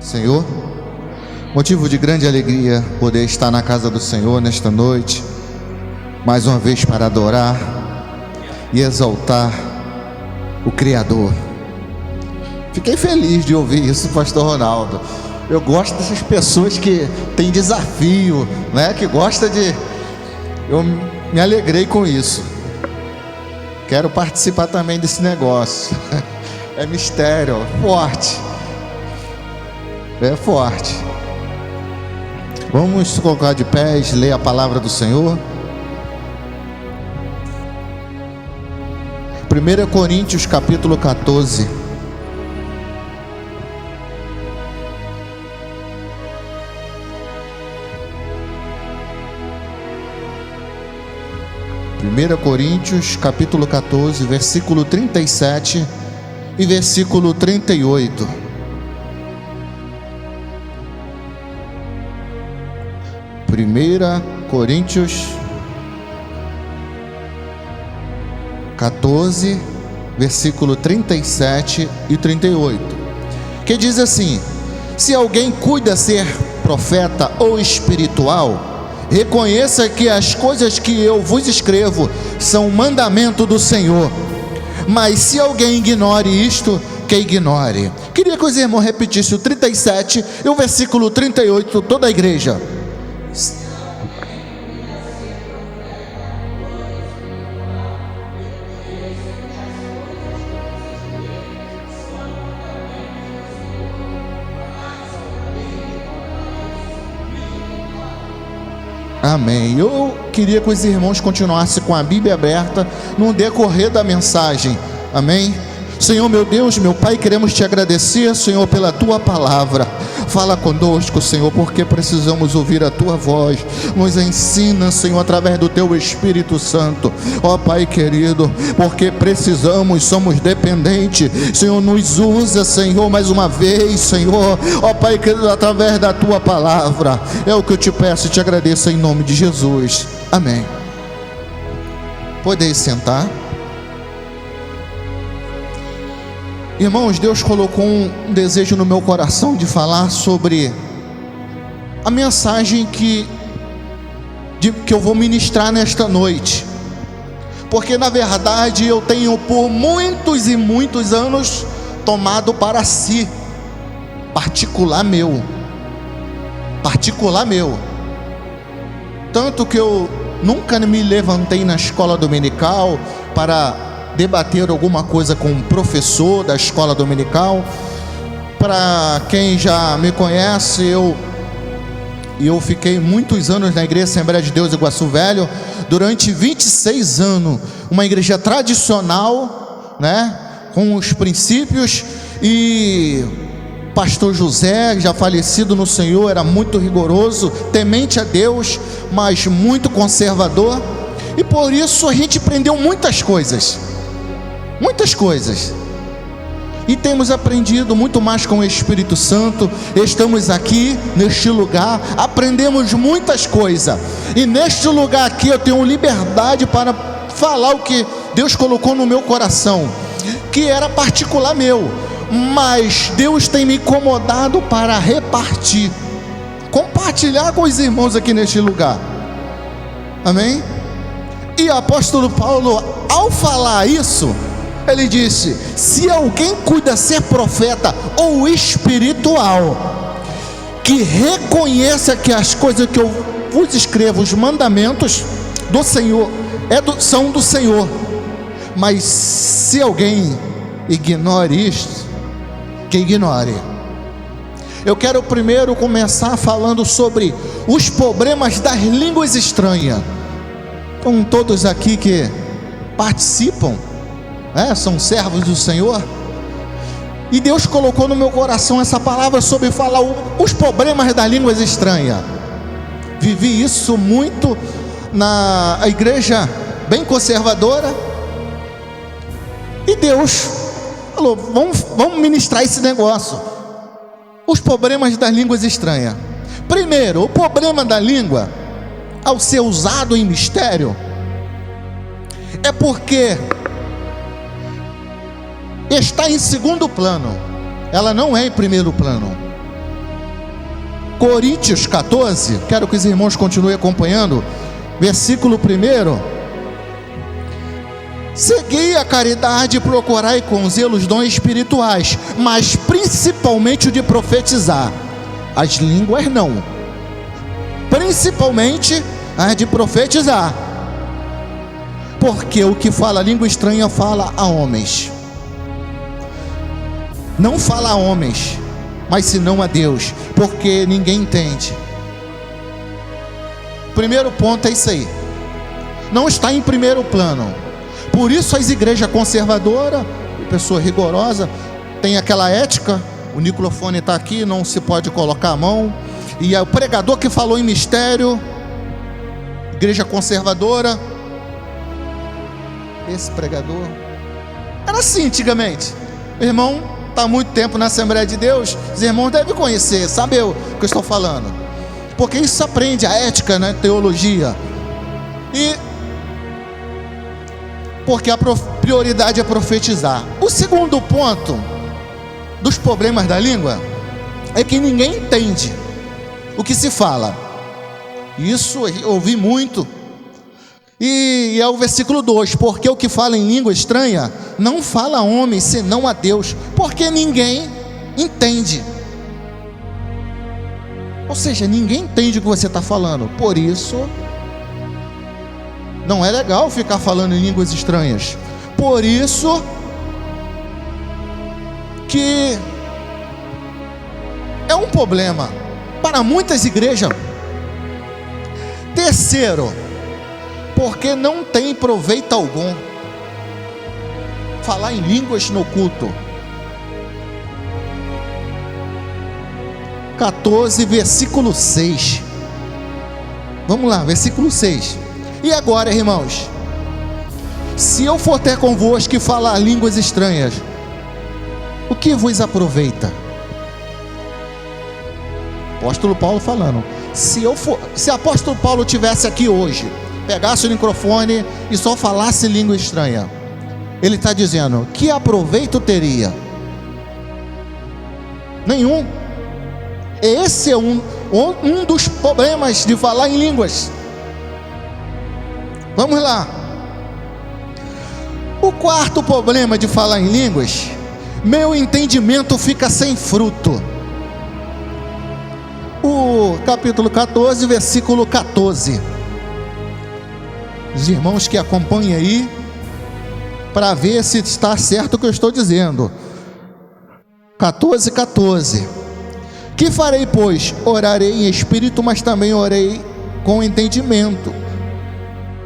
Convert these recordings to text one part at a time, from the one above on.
Senhor, motivo de grande alegria poder estar na casa do Senhor nesta noite, mais uma vez para adorar e exaltar o Criador. Fiquei feliz de ouvir isso, pastor Ronaldo. Eu gosto dessas pessoas que têm desafio, né? Que gosta de... Eu me alegrei com isso. Quero participar também desse negócio. É mistério, forte. É forte. Vamos colocar de pés, ler a palavra do Senhor. 1 Coríntios capítulo 14. Coríntios capítulo 14, versículo 37 e versículo 38. Coríntios 14, versículo 37 e 38, que diz assim: se alguém cuida ser profeta ou espiritual, reconheça que as coisas que eu vos escrevo são mandamento do Senhor. Mas se alguém ignore isto, que ignore. Queria que os irmãos repetissem o 37 e o versículo 38, toda a igreja. Amém. Eu queria que os irmãos continuassem com a Bíblia aberta no decorrer da mensagem. Amém. Senhor, meu Deus, meu Pai, queremos te agradecer, Senhor, pela tua palavra. Fala conosco, Senhor, porque precisamos ouvir a tua voz. Nos ensina, Senhor, através do teu Espírito Santo. Ó Pai querido, porque precisamos, somos dependentes. Senhor, nos usa, Senhor, mais uma vez, Senhor. Ó Pai querido, através da tua palavra. É o que eu te peço e te agradeço em nome de Jesus. Amém. Podeis sentar. Irmãos, Deus colocou um desejo no meu coração de falar sobre a mensagem que eu vou ministrar nesta noite, porque na verdade eu tenho por muitos e muitos anos tomado para si, particular meu, tanto que eu nunca me levantei na escola dominical para debater alguma coisa com um professor da escola dominical. Para quem já me conhece, eu fiquei muitos anos na igreja Assembleia de Deus Iguaçu Velho, durante 26 anos, uma igreja tradicional, né, com os princípios, e pastor José, já falecido no Senhor, era muito rigoroso, temente a Deus, mas muito conservador, e por isso a gente aprendeu muitas coisas, e temos aprendido muito mais com o Espírito Santo. Estamos aqui neste lugar, aprendemos muitas coisas, e neste lugar aqui eu tenho liberdade para falar o que Deus colocou no meu coração, que era particular meu, mas Deus tem me incomodado para repartir, compartilhar com os irmãos aqui neste lugar. Amém? E o apóstolo Paulo, ao falar isso, ele disse: se alguém cuida ser profeta ou espiritual, que reconheça que as coisas que eu vos escrevo, os mandamentos do Senhor, são do Senhor. Mas se alguém ignore isto, que ignore. Eu quero primeiro começar falando sobre os problemas das línguas estranhas. Então, todos aqui que participam, são servos do Senhor, e Deus colocou no meu coração essa palavra sobre falar os problemas das línguas estranhas. Vivi isso muito na igreja bem conservadora, e Deus falou: vamos ministrar esse negócio, os problemas das línguas estranhas. Primeiro, o problema da língua, ao ser usado em mistério, é porque está em segundo plano, ela não é em primeiro plano. Coríntios 14, quero que os irmãos continuem acompanhando, versículo 1: segui a caridade e procurai com zelo os dons espirituais, mas principalmente o de profetizar. As línguas não, principalmente a de profetizar, porque o que fala língua estranha fala a homens, não fala a homens, mas senão a Deus, porque ninguém entende. Primeiro ponto é isso aí, não está em primeiro plano. Por isso as igrejas conservadoras, pessoa rigorosa, tem aquela ética, o microfone está aqui, não se pode colocar a mão, e é o pregador que falou em mistério, igreja conservadora, esse pregador, era assim antigamente. Irmão, está há muito tempo na Assembleia de Deus, os irmãos devem conhecer, saber o que eu estou falando, porque isso aprende a ética, né, teologia, e porque a prioridade é profetizar. O segundo ponto dos problemas da língua é que ninguém entende o que se fala. Isso eu ouvi muito. E é o versículo 2: porque o que fala em língua estranha não fala a homem, senão a Deus, porque ninguém entende. Ou seja, ninguém entende o que você está falando. Por isso não é legal ficar falando em línguas estranhas. Por isso que é um problema para muitas igrejas. Terceiro, porque não tem proveito algum falar em línguas no culto. 14, versículo 6. Vamos lá, versículo 6. E agora, irmãos, se eu for ter convosco e falar línguas estranhas, o que vos aproveita? Apóstolo Paulo falando. Se o apóstolo Paulo tivesse aqui hoje, pegasse o microfone e só falasse língua estranha, ele está dizendo: que aproveito teria? Nenhum. Esse é um dos problemas de falar em línguas. Vamos lá. O quarto problema de falar em línguas: meu entendimento fica sem fruto. O capítulo 14, versículo 14. Os irmãos que acompanhem aí, para ver se está certo o que eu estou dizendo. 14, 14. Que farei, pois? Orarei em espírito, mas também orei com entendimento.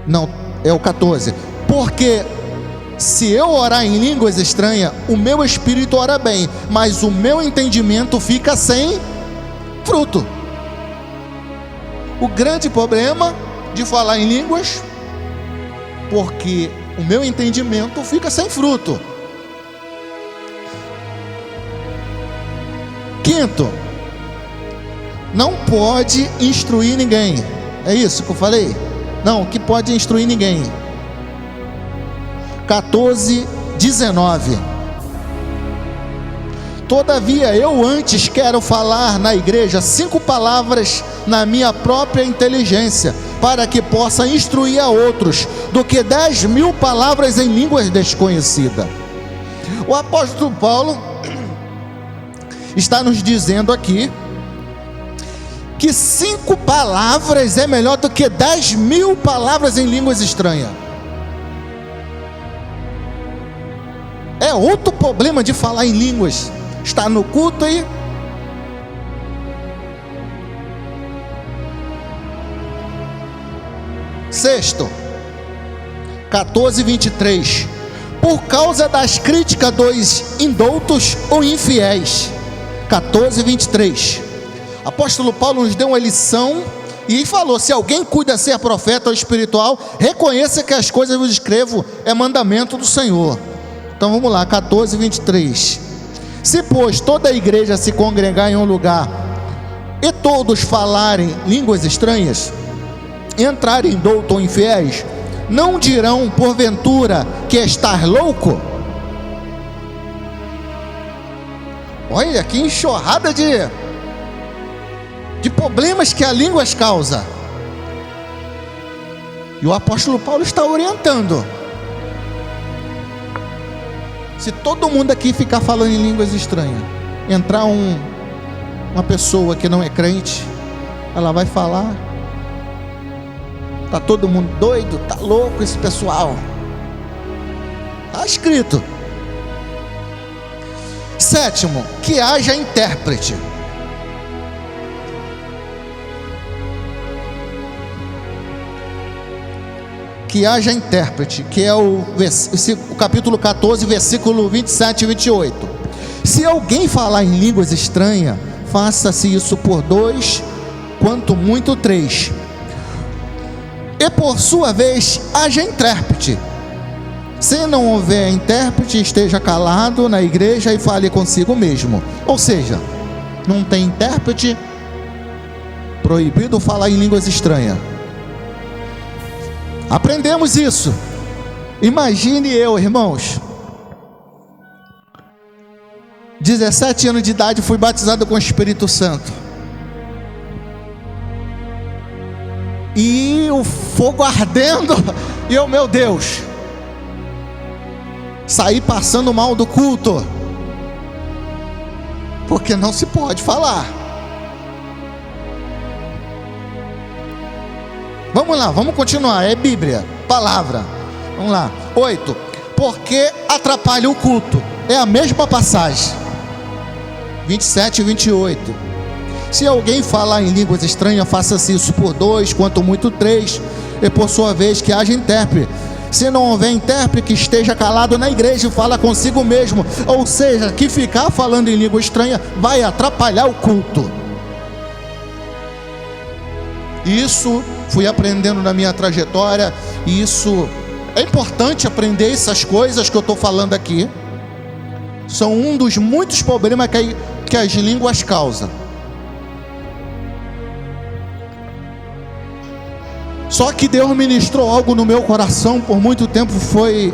Não, é o 14. Porque se eu orar em línguas estranhas, o meu espírito ora bem, mas o meu entendimento fica sem fruto. O grande problema de falar em línguas, porque o meu entendimento fica sem fruto. Quinto, não pode instruir ninguém. É isso que eu falei? Não, que pode instruir ninguém. 14, 19. Todavia eu antes quero falar na igreja 5 palavras na minha própria inteligência, para que possa instruir a outros, do que 10.000 palavras em línguas desconhecidas. O apóstolo Paulo está nos dizendo aqui que 5 palavras é melhor do que 10.000 palavras em línguas estranhas. É outro problema de falar em línguas. Está no culto aí. Sexto, 14, 23. Por causa das críticas dos indoutos ou infiéis. 14, 23. Apóstolo Paulo nos deu uma lição e falou: se alguém cuida ser profeta ou espiritual, reconheça que as coisas que eu escrevo é mandamento do Senhor. Então vamos lá, 14, 23. Se pois toda a igreja se congregar em um lugar e todos falarem línguas estranhas, entrarem douto ou infiéis, não dirão porventura que estás louco? Olha que enxurrada de problemas que a língua causa. E o apóstolo Paulo está orientando. Se todo mundo aqui ficar falando em línguas estranhas, entrar uma pessoa que não é crente, ela vai falar: tá todo mundo doido, tá louco esse pessoal. Está escrito. Sétimo, que haja intérprete. Que haja intérprete, que é o capítulo 14, versículo 27 e 28. Se alguém falar em línguas estranhas, faça-se isso por 2, quanto muito 3. E por sua vez, haja intérprete. Se não houver intérprete, esteja calado na igreja e fale consigo mesmo. Ou seja, não tem intérprete, proibido falar em línguas estranhas. Aprendemos isso. Imagine eu, irmãos, 17 anos de idade, fui batizado com o Espírito Santo. E o fogo ardendo, e eu, meu Deus, saí passando mal do culto, porque não se pode falar. Vamos lá, vamos continuar, é Bíblia, palavra. Vamos lá, 8, porque atrapalha o culto, é a mesma passagem, 27 e 28. Se alguém falar em línguas estranhas, faça-se isso por 2, quanto muito 3, e por sua vez que haja intérprete. Se não houver intérprete, que esteja calado na igreja e fala consigo mesmo. Ou seja, que ficar falando em língua estranha vai atrapalhar o culto. Isso fui aprendendo na minha trajetória, e isso é importante aprender essas coisas que eu estou falando aqui. São um dos muitos problemas que as línguas causam. Só que Deus ministrou algo no meu coração, por muito tempo foi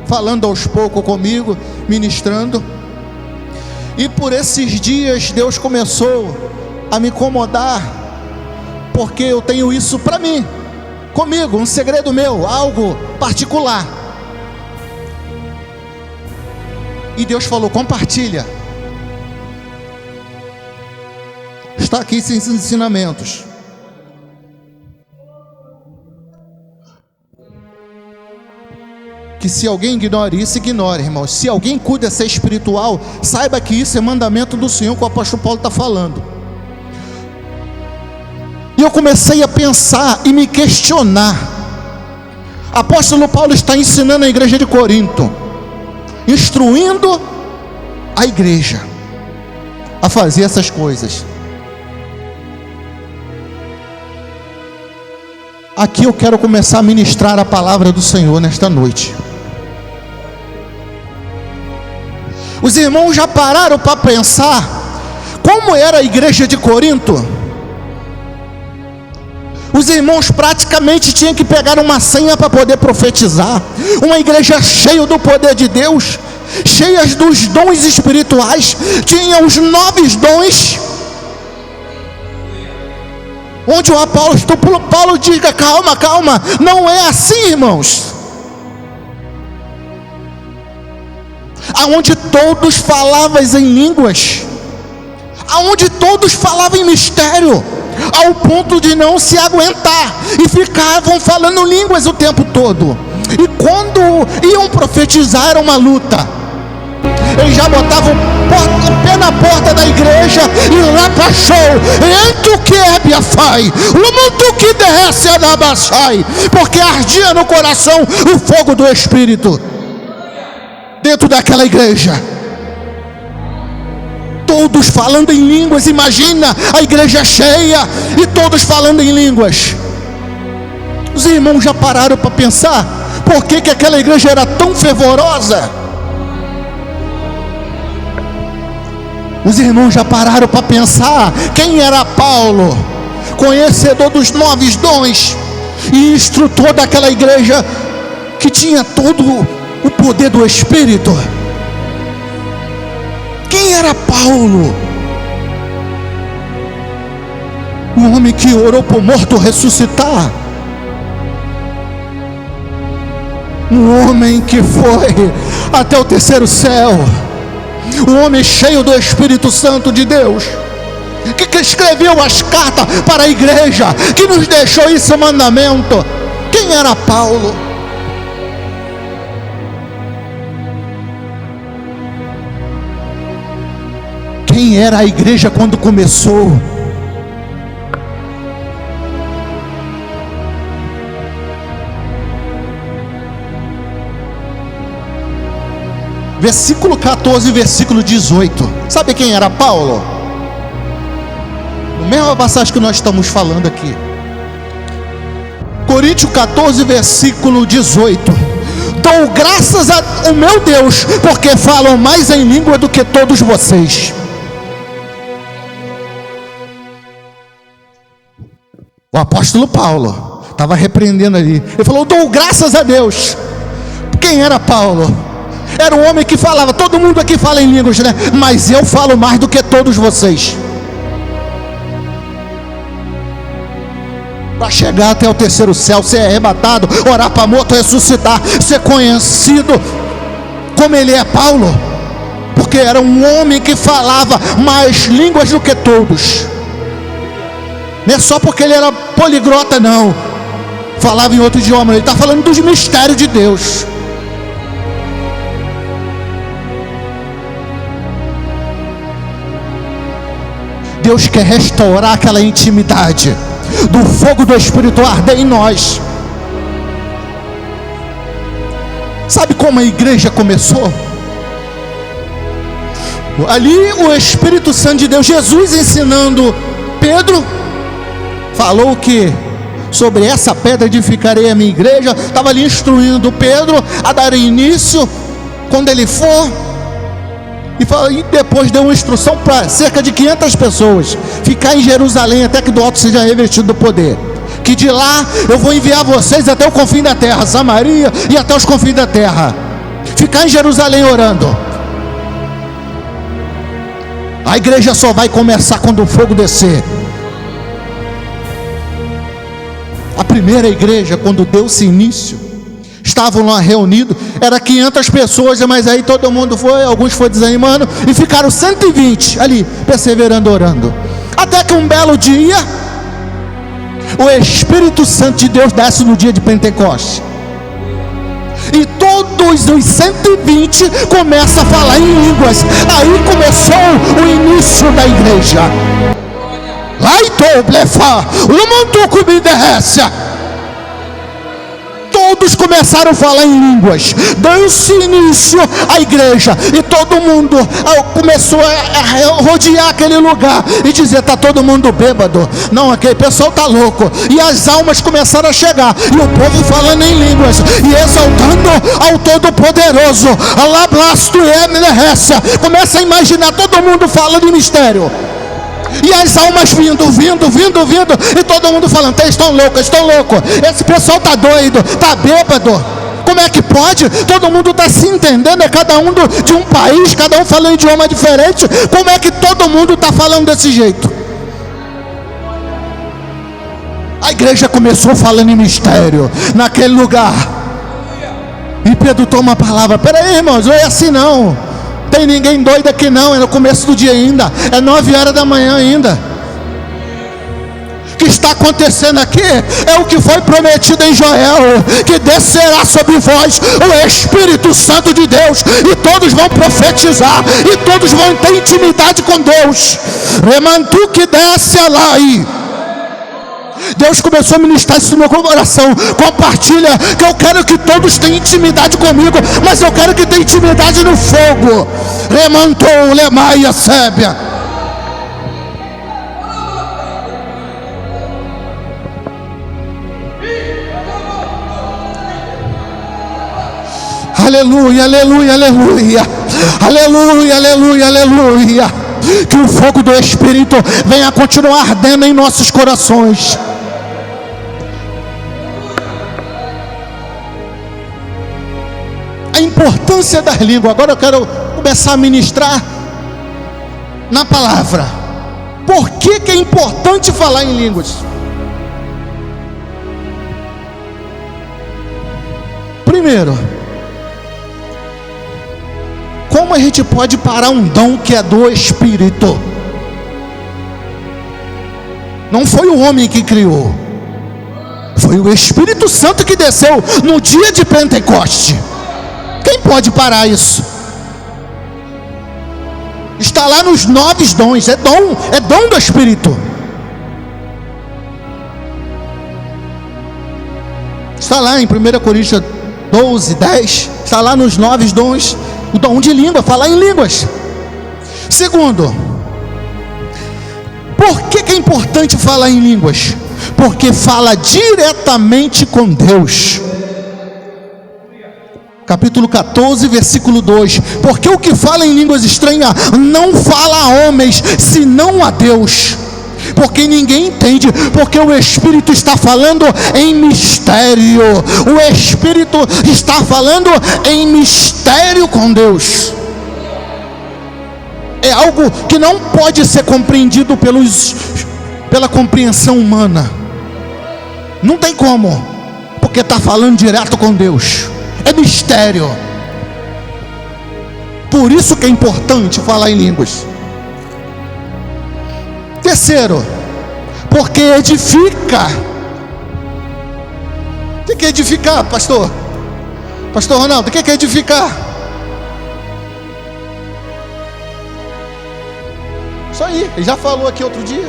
falando aos poucos comigo, ministrando. E por esses dias Deus começou a me incomodar, porque eu tenho isso para mim, comigo, um segredo meu, algo particular. E Deus falou: compartilha. Está aqui esses ensinamentos. Que se alguém ignore isso, ignore, irmãos. Se alguém cuida de ser espiritual, saiba que isso é mandamento do Senhor, que o apóstolo Paulo está falando. E eu comecei a pensar e me questionar. Apóstolo Paulo está ensinando a igreja de Corinto, instruindo a igreja a fazer essas coisas. Aqui eu quero começar a ministrar a palavra do Senhor nesta noite. Os irmãos já pararam para pensar como era a igreja de Corinto? Os irmãos praticamente tinham que pegar uma senha para poder profetizar. Uma igreja cheia do poder de Deus, cheias dos dons espirituais, tinha os 9 dons. Onde o apóstolo Paulo diga: calma, calma, não é assim, irmãos. Aonde todos falavam em línguas, aonde todos falavam em mistério, ao ponto de não se aguentar, e ficavam falando línguas o tempo todo. E quando iam profetizar, era uma luta. Eles já botavam o pé na porta da igreja e lá passou. Ento que é biafai, lumuntu que desce a nabassai, porque ardia no coração o fogo do Espírito dentro daquela igreja. Todos falando em línguas. Imagina a igreja cheia e todos falando em línguas. Os irmãos já pararam para pensar por que aquela igreja era tão fervorosa? Os irmãos já pararam para pensar quem era Paulo, conhecedor dos 9 dons e instrutor daquela igreja que tinha todo o poder do Espírito? Quem era Paulo? Um homem que orou para o morto ressuscitar. Um homem que foi até o terceiro céu. Um homem cheio do Espírito Santo de Deus, que escreveu as cartas para a igreja, que nos deixou esse mandamento. Quem era Paulo? Quem era a igreja quando começou? Versículo 14, versículo 18. Sabe quem era Paulo? A mesma passagem que nós estamos falando aqui. Coríntios 14, versículo 18. Dou graças ao meu Deus, porque falam mais em língua do que todos vocês. O apóstolo Paulo estava repreendendo ali. Ele falou: dou graças a Deus. Quem era Paulo? Era um homem que falava, todo mundo aqui fala em línguas, né? Mas eu falo mais do que todos vocês. Para chegar até o terceiro céu, ser arrebatado, orar para morto, ressuscitar, ser conhecido como ele é, Paulo. Porque era um homem que falava mais línguas do que todos. Não é só porque ele era poliglota, não. Falava em outro idioma, ele está falando dos mistérios de Deus. Deus quer restaurar aquela intimidade, do fogo do Espírito arder em nós. Sabe como a igreja começou? Ali o Espírito Santo de Deus, Jesus ensinando Pedro, falou que sobre essa pedra edificarei a minha igreja. Estava ali instruindo Pedro a dar início quando ele for. E depois deu uma instrução para cerca de 500 pessoas ficar em Jerusalém até que do alto seja revestido do poder. Que de lá eu vou enviar vocês até o confim da terra, Samaria e até os confins da terra. Ficar em Jerusalém orando. A igreja só vai começar quando o fogo descer. A primeira igreja, quando deu-se início, estavam lá reunidos, era 500 pessoas, mas aí todo mundo foi, alguns foram desanimando, e ficaram 120 ali, perseverando, orando, até que um belo dia, o Espírito Santo de Deus desce no dia de Pentecostes, e todos os 120 começam a falar em línguas. Aí começou o início da igreja. Lá e tô, blefa, lumantuco me derrece. Todos começaram a falar em línguas, deu-se início à igreja, e todo mundo começou a rodear aquele lugar e dizer: está todo mundo bêbado, não, aquele pessoal está louco. E as almas começaram a chegar, e o povo falando em línguas e exaltando ao Todo-Poderoso. Começa a imaginar todo mundo falando em mistério. E as almas vindo, e todo mundo falando: estão loucos, esse pessoal está doido, está bêbado. Como é que pode? Todo mundo está se entendendo, é cada um de um país, cada um falando um idioma diferente. Como é que todo mundo está falando desse jeito? A igreja começou falando em mistério, naquele lugar. E Pedro toma a palavra: peraí, irmãos, não é assim não. Tem ninguém doido aqui não, é no começo do dia ainda, é 9 horas da manhã ainda. O que está acontecendo aqui é o que foi prometido em Joel, que descerá sobre vós o Espírito Santo de Deus, e todos vão profetizar, e todos vão ter intimidade com Deus. Remantu que desce lá aí. Deus começou a ministrar isso no meu coração. Compartilha, que eu quero que todos tenham intimidade comigo, mas eu quero que tenha intimidade no fogo. Remantou, lemaia, sébia. Aleluia, aleluia, aleluia. Aleluia, aleluia, aleluia. Que o fogo do Espírito venha continuar ardendo em nossos corações. A importância das línguas. Agora eu quero começar a ministrar na palavra. Por que é importante falar em línguas? Primeiro, como a gente pode parar um dom que é do Espírito? Não foi o homem que criou, foi o Espírito Santo que desceu no dia de Pentecoste. Quem pode parar isso? Está lá nos 9 dons, é dom do Espírito. Está lá em 1 Coríntios 12, 10, está lá nos 9 dons, o dom de língua, falar em línguas. Segundo, por que é importante falar em línguas? Porque fala diretamente com Deus. Capítulo 14, versículo 2: porque o que fala em línguas estranhas não fala a homens, senão a Deus, porque ninguém entende, porque o Espírito está falando em mistério. O Espírito está falando em mistério com Deus. É algo que não pode ser compreendido pela compreensão humana. Não tem como, porque está falando direto com Deus. É mistério. Por isso que é importante falar em línguas. Terceiro, porque edifica. O que é edificar, pastor? Pastor Ronaldo, o que é edificar? Isso aí, ele já falou aqui outro dia.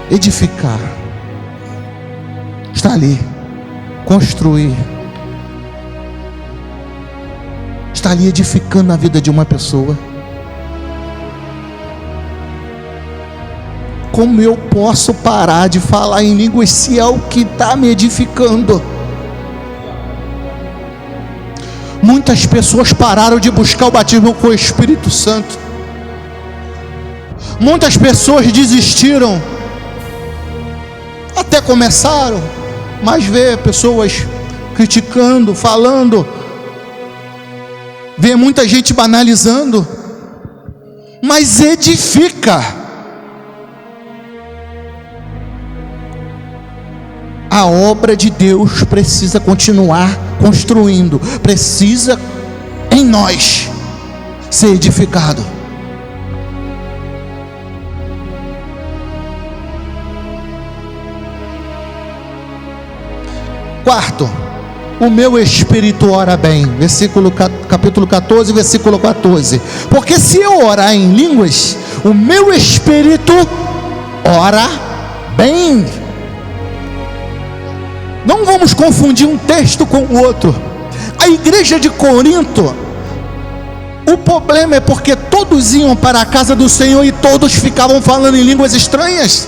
Edificar. Está ali. Construir. Está ali edificando a vida de uma pessoa. Como eu posso parar de falar em línguas se é o que está me edificando? Muitas pessoas pararam de buscar o batismo com o Espírito Santo. Muitas pessoas desistiram. Até começaram, mas vê pessoas criticando, falando, vê muita gente banalizando, mas edifica. A obra de Deus precisa continuar construindo, precisa em nós ser edificado. Quarto, o meu espírito ora bem. Capítulo 14, versículo 14. Porque se eu orar em línguas, o meu espírito ora bem. Não vamos confundir um texto com o outro. A igreja de Corinto, o problema é porque todos iam para a casa do Senhor e todos ficavam falando em línguas estranhas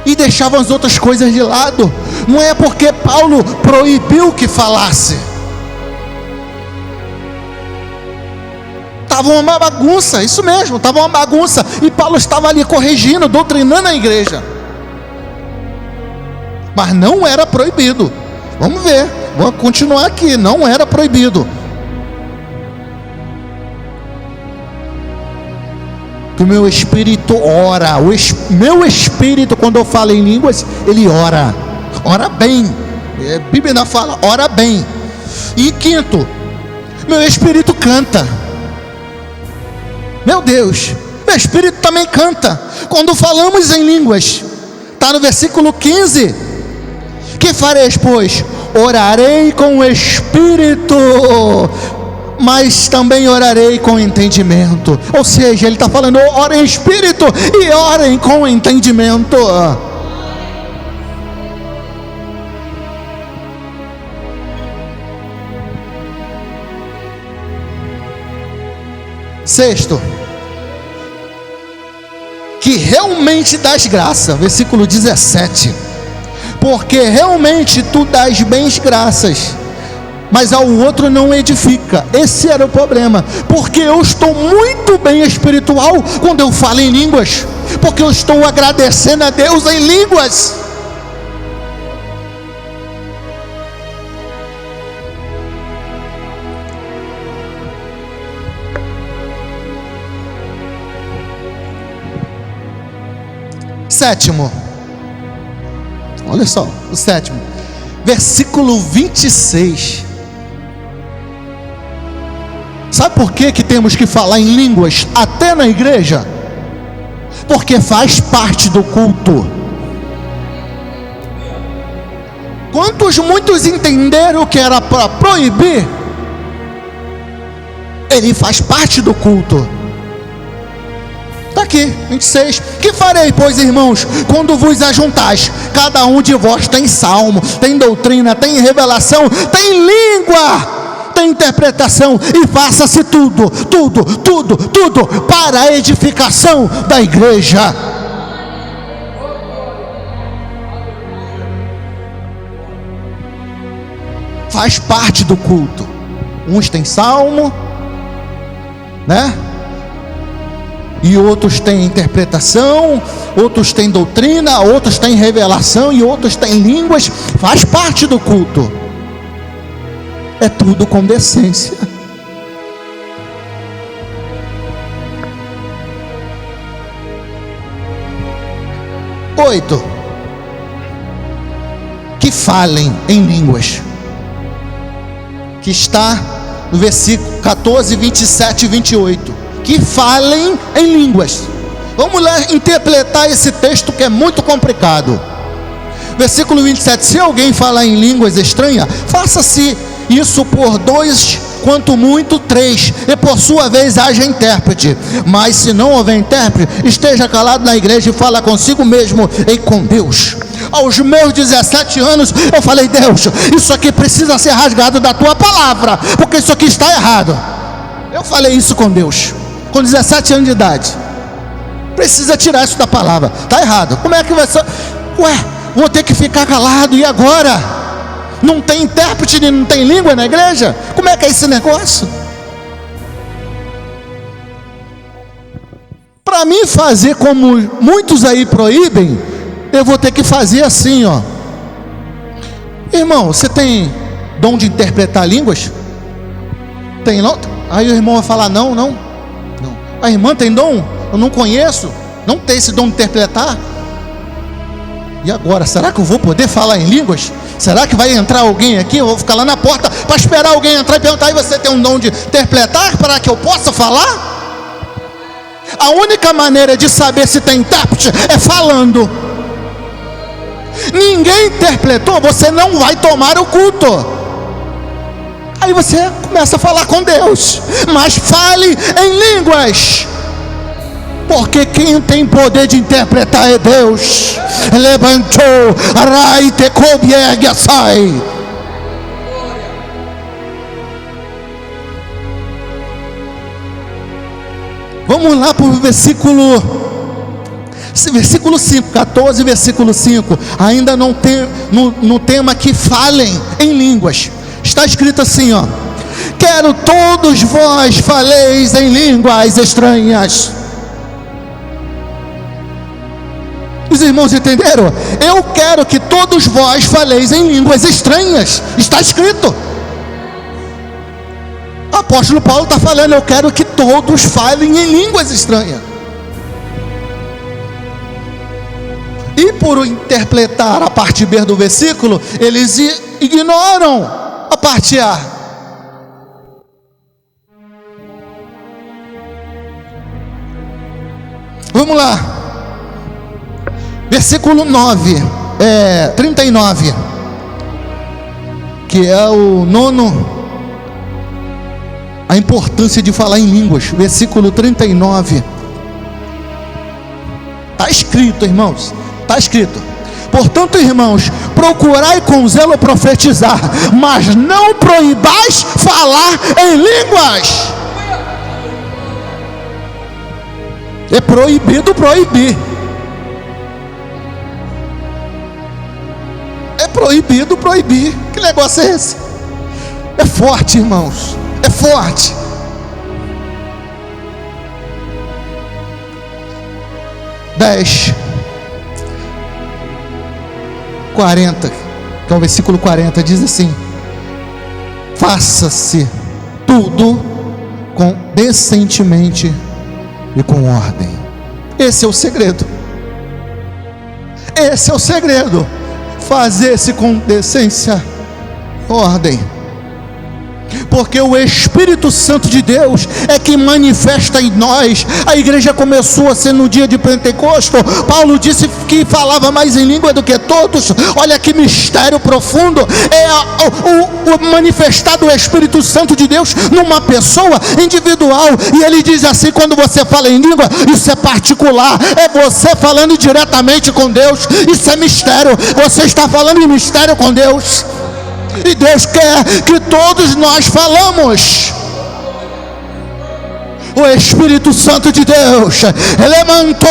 e deixavam as outras coisas de lado. Não é porque Paulo proibiu que falasse. Estava uma bagunça, isso mesmo, estava uma bagunça. E Paulo estava ali corrigindo, doutrinando a igreja. Mas não era proibido. Vamos ver, vamos continuar aqui. Não era proibido. Que o meu espírito ora. Meu espírito, quando eu falo em línguas, ele ora. Ora bem. A Bíblia ainda fala, ora bem. E quinto, meu espírito canta. Meu Deus, meu espírito também canta. Quando falamos em línguas, está no versículo 15. Que fareis, pois? Orarei com o espírito, mas também orarei com entendimento. Ou seja, ele está falando, orem em espírito e orem com entendimento. Sexto, que realmente dás graça, versículo 17. Porque realmente tu dás bens graças, mas ao outro não edifica. Esse era o problema. Porque eu estou muito bem espiritual quando eu falo em línguas, porque eu estou agradecendo a Deus em línguas. Sétimo, olha só, o sétimo, versículo 26. Sabe por que temos que falar em línguas até na igreja? Porque faz parte do culto. Muitos entenderam que era para proibir, ele faz parte do culto. Está aqui, 26. Que farei, pois, irmãos, quando vos ajuntais? Cada um de vós tem salmo, tem doutrina, tem revelação, tem língua, tem interpretação, e faça-se tudo para a edificação da igreja. Faz parte do culto. Uns têm salmo, né? E outros têm interpretação, outros têm doutrina, outros têm revelação e outros têm línguas. Faz parte do culto. É tudo com decência. Oito, que falem em línguas, que está no versículo 14, 27 e 28, que falem em línguas. Vamos lá interpretar esse texto que é muito complicado. Versículo 27, se alguém falar em línguas estranhas, faça-se isso por 2, quanto muito 3, e por sua vez haja intérprete. Mas se não houver intérprete, esteja calado na igreja e fala consigo mesmo e com Deus. Aos meus 17 anos eu falei: Deus, isso aqui precisa ser rasgado da tua palavra, porque isso aqui está errado. Eu falei isso com Deus, com 17 anos de idade. Precisa tirar isso da palavra, está errado. Como é que vai ser? Vou ter que ficar calado, e agora? Não tem intérprete, não tem língua na igreja? Como é que é esse negócio? Para mim fazer como muitos aí proíbem, eu vou ter que fazer assim, ó. Irmão, você tem dom de interpretar línguas? Tem não? Aí o irmão vai falar: não. A irmã tem dom? Eu não conheço. Não tem esse dom de interpretar. E agora, será que eu vou poder falar em línguas? Será que vai entrar alguém aqui? Eu vou ficar lá na porta para esperar alguém entrar e perguntar: e você tem um dom de interpretar para que eu possa falar? A única maneira de saber se tem intérprete é falando. Ninguém interpretou, você não vai tomar o culto. Aí você começa a falar com Deus, mas fale em línguas, porque quem tem poder de interpretar é Deus. Levantou, arai te cobiega sai. Vamos lá para o versículo 5, 14, versículo 5. Ainda não tem no tema que falem em línguas. Está escrito assim, ó: quero todos vós faleis em línguas estranhas. Os irmãos entenderam? Eu quero que todos vós faleis em línguas estranhas. Está escrito. O apóstolo Paulo está falando: eu quero que todos falem em línguas estranhas. E por interpretar a parte B do versículo, eles ignoram a parte A. Vamos lá. Versículo 39, que é o nono, a importância de falar em línguas. Versículo 39, está escrito, irmãos, está escrito: portanto, irmãos, procurai com zelo profetizar, mas não proibais falar em línguas. É proibido proibir. É proibido proibir. Que negócio é esse? É forte, irmãos, é forte. Dez 40, que é o versículo 40, diz assim: faça-se tudo decentemente e com ordem. Esse é o segredo. Esse é o segredo. Fazer-se com decência, ordem. Porque o Espírito Santo de Deus é que manifesta em nós. A igreja começou a ser no dia de Pentecostes. Paulo disse que falava mais em língua do que todos. Olha que mistério profundo. É o manifestar do Espírito Santo de Deus numa pessoa individual. E ele diz assim: quando você fala em língua, isso é particular, é você falando diretamente com Deus. Isso é mistério. Você está falando em mistério com Deus. E Deus quer que todos nós falamos. O Espírito Santo de Deus, ele levantou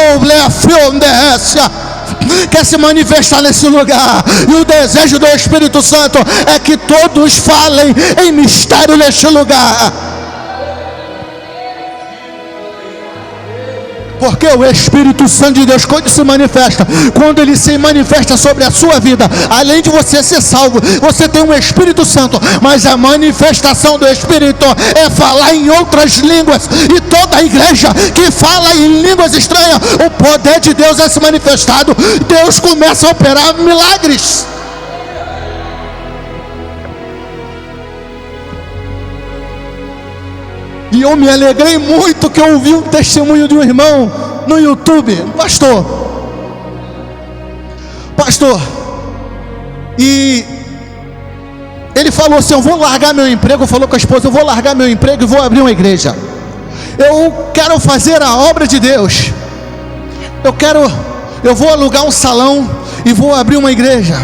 quer se manifestar nesse lugar. E o desejo do Espírito Santo é que todos falem em mistério neste lugar. Porque o Espírito Santo de Deus, quando ele se manifesta sobre a sua vida, além de você ser salvo, você tem um Espírito Santo, mas a manifestação do Espírito é falar em outras línguas. E toda a igreja que fala em línguas estranhas, o poder de Deus é se manifestado. Deus começa a operar milagres. E eu me alegrei muito que eu ouvi um testemunho de um irmão no YouTube, pastor, e ele falou assim: eu vou largar meu emprego. Falou com a esposa: eu vou largar meu emprego e vou abrir uma igreja. Eu quero fazer a obra de Deus. Eu vou alugar um salão e vou abrir uma igreja.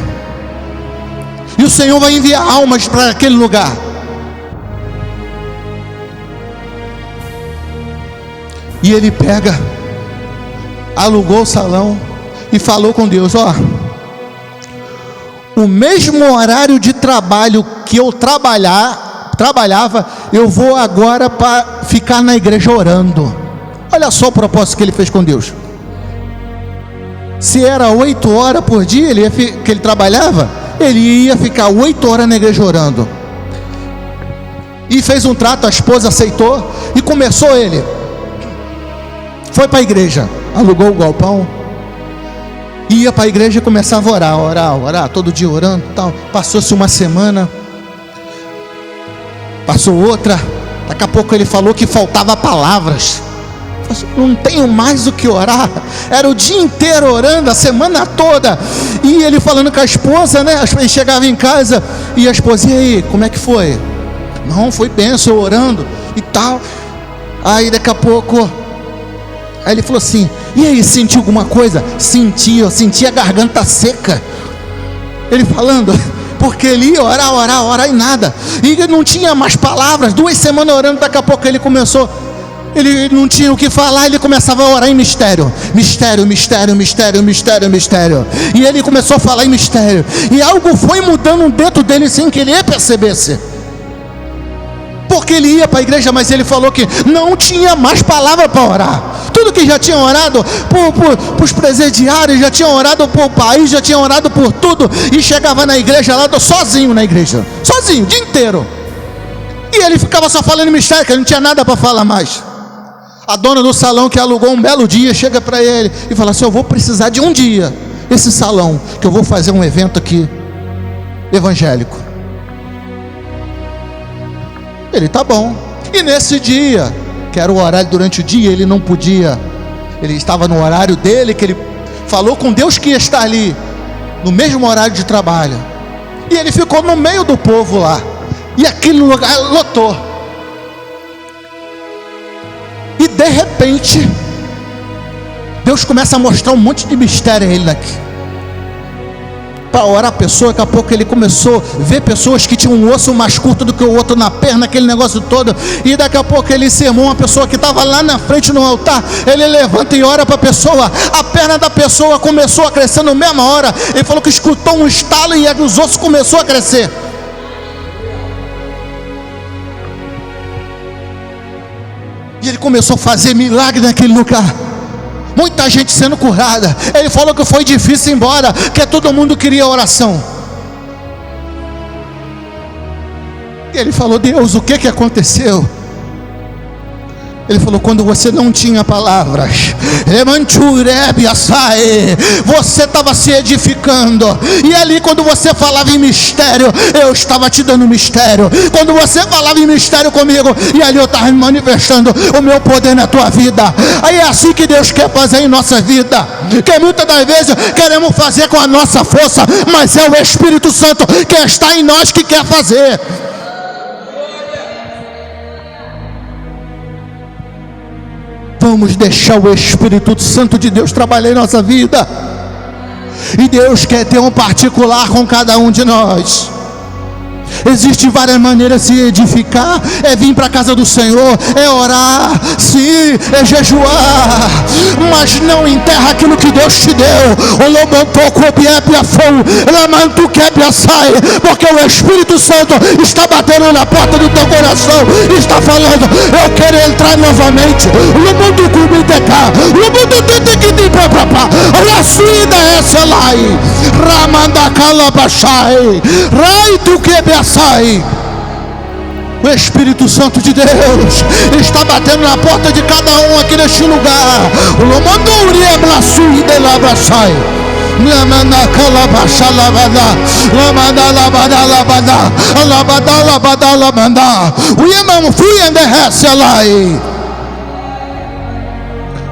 E o Senhor vai enviar almas para aquele lugar. E ele alugou o salão e falou com Deus: o mesmo horário de trabalho que eu trabalhava, eu vou agora para ficar na igreja orando. Olha só o propósito que ele fez com Deus. Se era 8 horas por dia que ele trabalhava, ele ia ficar 8 horas na igreja orando. E fez um trato, a esposa aceitou, e começou ele. Foi para a igreja, alugou o galpão, ia para a igreja e começava a orar, todo dia orando, tal. Passou-se uma semana, passou outra, daqui a pouco ele falou que faltava palavras. Não tenho mais o que orar. Era o dia inteiro orando, a semana toda. E ele falando com a esposa, né? Ele chegava em casa e a esposa: e aí, como é que foi? Não, foi bênção, orando e tal. Aí daqui a pouco, aí ele falou assim: e aí, sentiu alguma coisa? Eu senti a garganta seca. Ele falando, porque ele ia orar e nada. E não tinha mais palavras. 2 semanas orando, daqui a pouco ele começou. Ele não tinha o que falar, ele começava a orar em mistério. Mistério. E ele começou a falar em mistério. E algo foi mudando dentro dele sem que ele percebesse. Porque ele ia para a igreja, mas ele falou que não tinha mais palavra para orar. Tudo que já tinha orado por os presidiários, já tinha orado por o país, já tinha orado por tudo. E chegava na igreja lá, sozinho na igreja. Sozinho, o dia inteiro. E ele ficava só falando em mistério, que ele não tinha nada para falar mais. A dona do salão, que alugou um belo dia, chega para ele e fala assim: eu vou precisar de um dia, esse salão, que eu vou fazer um evento aqui, evangélico. Ele: tá bom. E nesse dia, que era o horário durante o dia, ele não podia, ele estava no horário dele, que ele falou com Deus que ia estar ali, no mesmo horário de trabalho. E ele ficou no meio do povo lá, e aquele lugar lotou. E de repente, Deus começa a mostrar um monte de mistério a ele daqui. Para orar a pessoa, daqui a pouco ele começou a ver pessoas que tinham um osso mais curto do que o outro na perna, aquele negócio todo. E daqui a pouco ele sermou uma pessoa que estava lá na frente no altar. Ele levanta e ora para a pessoa. A perna da pessoa começou a crescer na mesma hora. Ele falou que escutou um estalo e os ossos começaram a crescer. E ele começou a fazer milagre naquele lugar. Muita gente sendo curada. Ele falou que foi difícil ir embora, que todo mundo queria oração. E ele falou: Deus, o que aconteceu? Ele falou: quando você não tinha palavras, você estava se edificando. E ali, quando você falava em mistério, eu estava te dando mistério. Quando você falava em mistério comigo, e ali eu estava me manifestando o meu poder na tua vida. Aí é assim que Deus quer fazer em nossa vida. Que muitas das vezes queremos fazer com a nossa força, mas é o Espírito Santo que está em nós que quer fazer. Vamos deixar o Espírito Santo de Deus trabalhar em nossa vida. E Deus quer ter um particular com cada um de nós. Existem várias maneiras de se edificar. É vir para a casa do Senhor, é orar, sim, é jejuar, mas não enterra aquilo que Deus te deu. Porque o Espírito Santo está batendo na porta do teu coração, está falando: eu quero entrar novamente. O Espírito Santo de Deus está batendo na porta de cada um aqui neste lugar.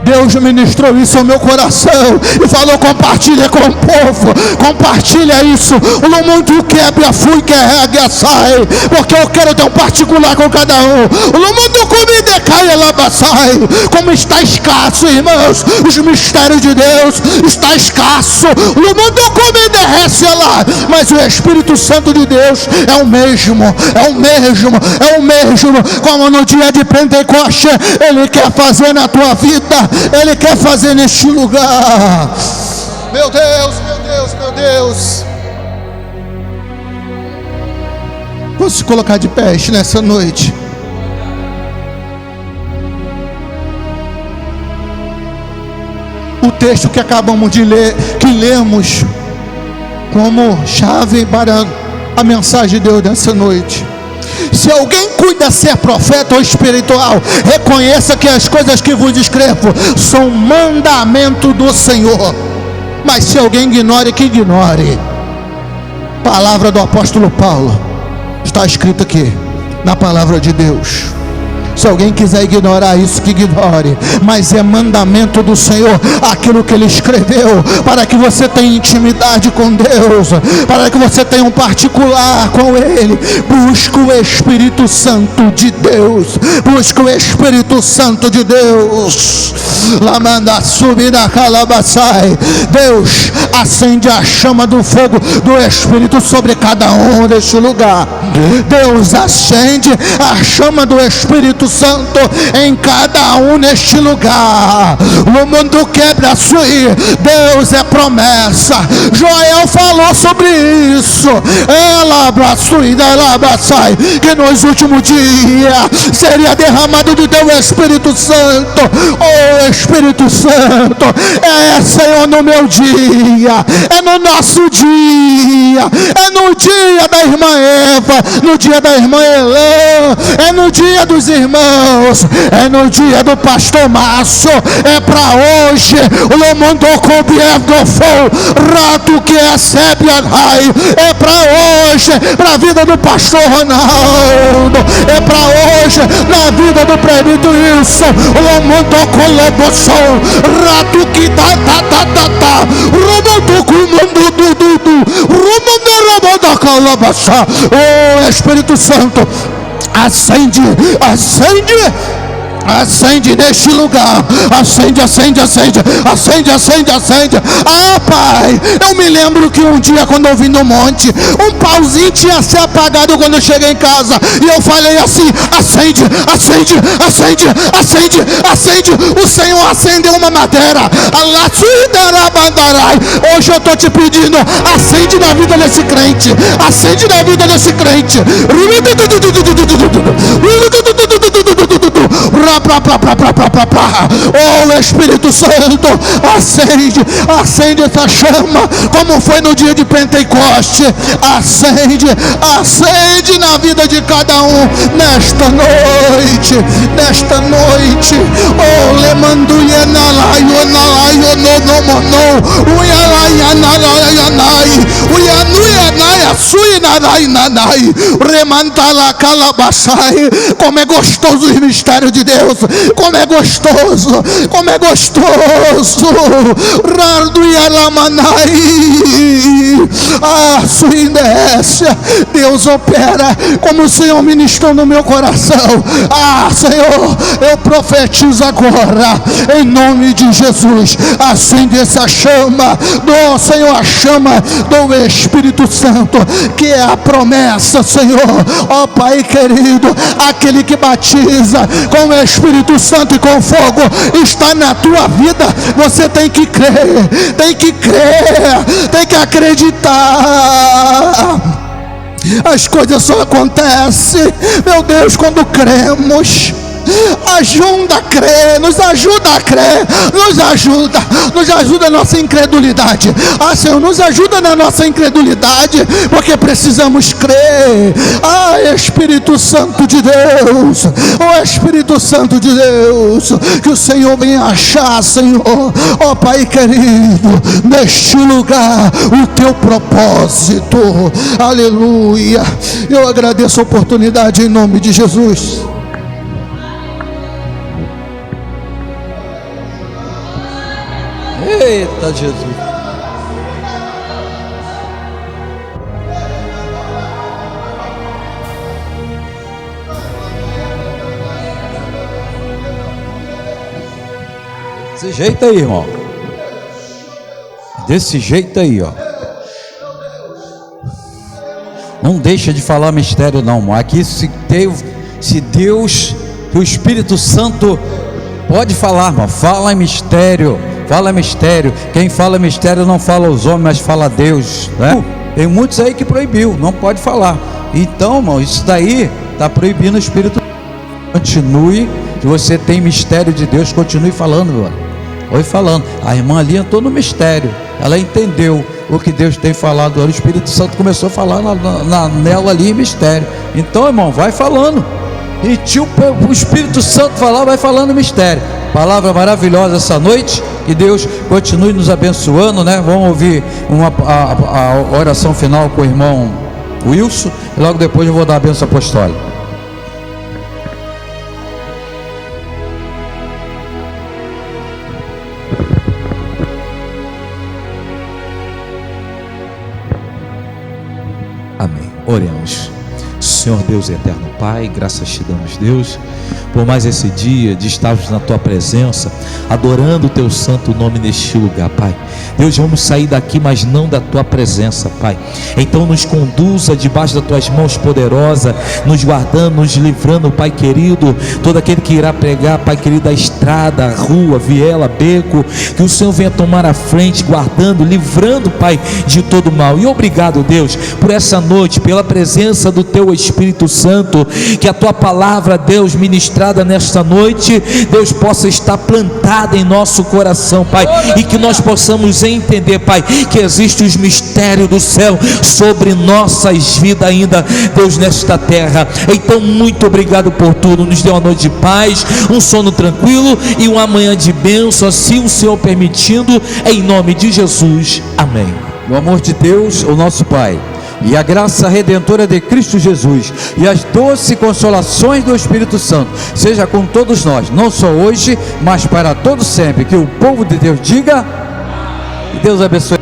Deus ministrou isso ao meu coração e falou: compartilha com o povo, compartilha isso. O mundo quebra, fui que regue, sai, porque eu quero ter um particular com cada um. O mundo comida cai, ela sai. Como está escasso, irmãos, os mistérios de Deus está escasso. O mundo comida rece lá, mas o Espírito Santo de Deus é o mesmo, é o mesmo, é o mesmo. Como no dia de Pentecostes, Ele quer fazer na tua vida. Ele quer fazer neste lugar. Meu Deus, meu Deus, meu Deus. Vamos se colocar de pé nessa noite. O texto que acabamos de ler, que lemos como chave para a mensagem de Deus nessa noite. Se alguém cuida ser profeta ou espiritual, reconheça que as coisas que vos escrevo são mandamento do Senhor. Mas se alguém ignore, que ignore. Palavra do apóstolo Paulo está escrito aqui na palavra de Deus. Se alguém quiser ignorar isso, que ignore. Mas é mandamento do Senhor aquilo que Ele escreveu, para que você tenha intimidade com Deus, para que você tenha um particular com Ele. Busca o Espírito Santo de Deus. Busca o Espírito Santo de Deus. Lá manda subir na calabaçai. Deus acende a chama do fogo do Espírito sobre cada um deste lugar. Deus acende a chama do Espírito Santo em cada um neste lugar. O mundo quebra sui. Deus é promessa. Joel falou sobre isso. Ela abraçou e ela abraçai, que nos últimos dias seria derramado do teu Espírito Santo. Oh Espírito Santo, é Senhor no meu dia, é no nosso dia, é no dia da irmã Eva, no dia da irmã Elã, é no dia dos irmãos, é no dia do pastor Márcio, é para hoje. O mundo coberto foi rato que recebe a raio, é para hoje, para a vida do pastor Ronaldo, é para hoje, na vida do prefeito Wilson. O mundo coloboção, rato que rumo do rumo da calabaça. Oh Espírito Santo, acende, acende, acende neste lugar. Acende, acende, acende, acende, acende, acende. Ah, Pai, eu me lembro que um dia, quando eu vim no monte, um pauzinho tinha se apagado quando eu cheguei em casa, e eu falei assim: acende, acende, acende, acende, acende. O Senhor acendeu uma madeira. Hoje eu estou te pedindo: acende na vida desse crente, acende na vida desse crente. Oh Espírito Santo, acende essa chama, como foi no dia de Pentecoste. Acende na vida de cada um nesta noite. Oh, lemanduia nalaio nalaio no mono, uia nalayanai, uia nuia naia sui narai nanai, remantala calabasai. Como é gostoso os mistérios de Deus, como é gostoso, Randuia lamanai, sua inércia, Deus opera, como o Senhor ministrou no meu coração. Senhor, eu profetizo agora, em nome de Jesus, acende essa chama do Senhor, a chama do Espírito Santo, que é a promessa, Senhor. Ó Pai querido, aquele que batiza com o Espírito Santo e com fogo está na tua vida. Você tem que crer, tem que acreditar. As coisas só acontecem, meu Deus, quando cremos. Ajuda a crer, nos ajuda a crer, nos ajuda a nossa incredulidade. Senhor, nos ajuda na nossa incredulidade, porque precisamos crer. Espírito Santo de Deus, Espírito Santo de Deus, que o Senhor venha achar, Senhor, ó Pai querido, neste lugar o teu propósito. Aleluia. Eu agradeço a oportunidade em nome de Jesus. Eita Jesus. Desse jeito aí, irmão. Desse jeito aí, ó. Não deixa de falar mistério não, irmão. Aqui se Deus, que o Espírito Santo pode falar, irmão. Fala em mistério. Fala mistério. Quem fala mistério não fala aos homens, mas fala a Deus, né? Tem muitos aí que proibiu, não pode falar. Então, irmão, isso daí está proibindo o Espírito. Continue, se você tem mistério de Deus, continue falando, mano. Oi, falando. A irmã ali entrou no mistério, ela entendeu o que Deus tem falado. O Espírito Santo começou a falar nela ali em mistério. Então, irmão, vai falando. E o Espírito Santo falar, vai falando mistério. Palavra maravilhosa essa noite. Que Deus continue nos abençoando, né? Vamos ouvir a oração final com o irmão Wilson. E logo depois eu vou dar a bênção apostólica. Amém. Oremos. Senhor Deus eterno Pai, graças te damos, Deus, por mais esse dia de estarmos na tua presença, adorando o teu santo nome neste lugar, Pai. Deus, vamos sair daqui, mas não da tua presença, Pai. Então nos conduza debaixo das tuas mãos poderosas, nos guardando, nos livrando, Pai querido, todo aquele que irá pregar, Pai querido, a estrada, a rua, viela, beco, que o Senhor venha tomar a frente, guardando, livrando, Pai, de todo mal. E obrigado, Deus, por essa noite, pela presença do teu Espírito Santo, que a tua palavra, Deus, ministrada nesta noite, Deus, possa estar plantada em nosso coração, Pai, e que nós possamos entender, Pai, que existem os mistérios do céu sobre nossas vidas ainda, Deus, nesta terra. Então, muito obrigado por tudo. Nos dê uma noite de paz, um sono tranquilo e uma manhã de bênção, assim o Senhor permitindo, em nome de Jesus. Amém. O amor de Deus, o nosso Pai, e a graça redentora de Cristo Jesus, e as doces consolações do Espírito Santo, seja com todos nós, não só hoje, mas para todos sempre. Que o povo de Deus diga, e Deus abençoe.